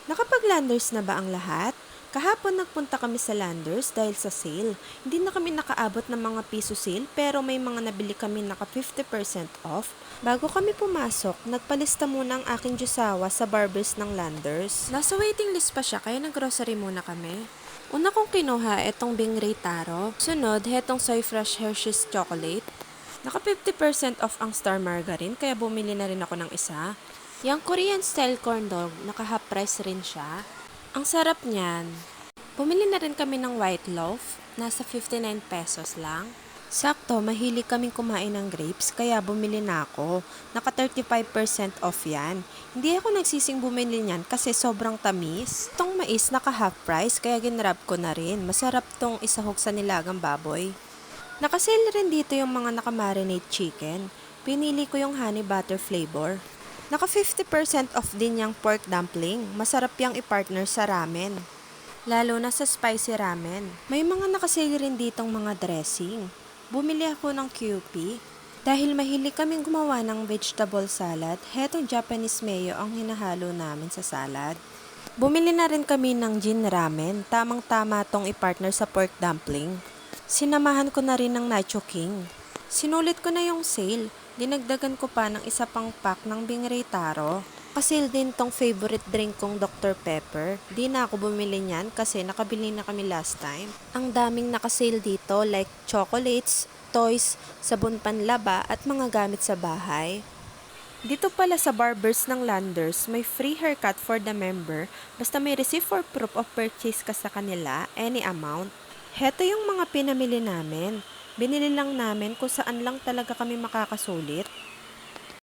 Nakapag-Landers na ba ang lahat? Kahapon nagpunta kami sa Landers dahil sa sale. Hindi na kami nakaabot ng mga piso sale pero may mga nabili kami naka 50% off. Bago kami pumasok, nagpalista muna ang aking jusawa sa barbers ng Landers. Nasa waiting list pa siya kaya nag-grocery muna kami. Una kong kinuha itong Bingray Taro. Sunod, hetong Soy Fresh Hershey's Chocolate. Naka 50% off ang Star Margarine kaya bumili na rin ako ng isa. Yang Korean style corn dog, naka half price rin siya. Ang sarap niyan. Bumili na rin kami ng white loaf, nasa 59 pesos lang. Sakto, mahilig kaming kumain ng grapes kaya bumili na ako. Naka 35% off yan. Hindi ako nagsising bumili niyan kasi sobrang tamis. Itong mais naka half price kaya ginrab ko na rin. Masarap tong isahog sa nilagang baboy. Nakasale rin dito yung mga naka-marinate chicken. Pinili ko yung honey butter flavor. Naka 50% off din yung pork dumpling. Masarap yung i-partner sa ramen. Lalo na sa spicy ramen. May mga nakasale rin ditong mga dressing. Bumili ako ng QP. Dahil mahilig kaming gumawa ng vegetable salad, hetong Japanese mayo ang hinahalo namin sa salad. Bumili na rin kami ng gin ramen. Tamang-tama tong i-partner sa pork dumpling. Sinamahan ko na rin ng Nacho King. Sinulit ko na yung sale. Dinagdagan ko pa ng isa pang pack ng Bingray Taro. Kasi din tong favorite drink kong Dr. Pepper. Di na ako bumili niyan kasi nakabili na kami last time. Ang daming nakasale dito like chocolates, toys, sabon panlaba at mga gamit sa bahay. Dito pala sa barbers ng Landers, may free haircut for the member basta may receipt for proof of purchase ka sa kanila, any amount. Heto yung mga pinamili namin. Binili lang namin kung saan lang talaga kami makakasulit.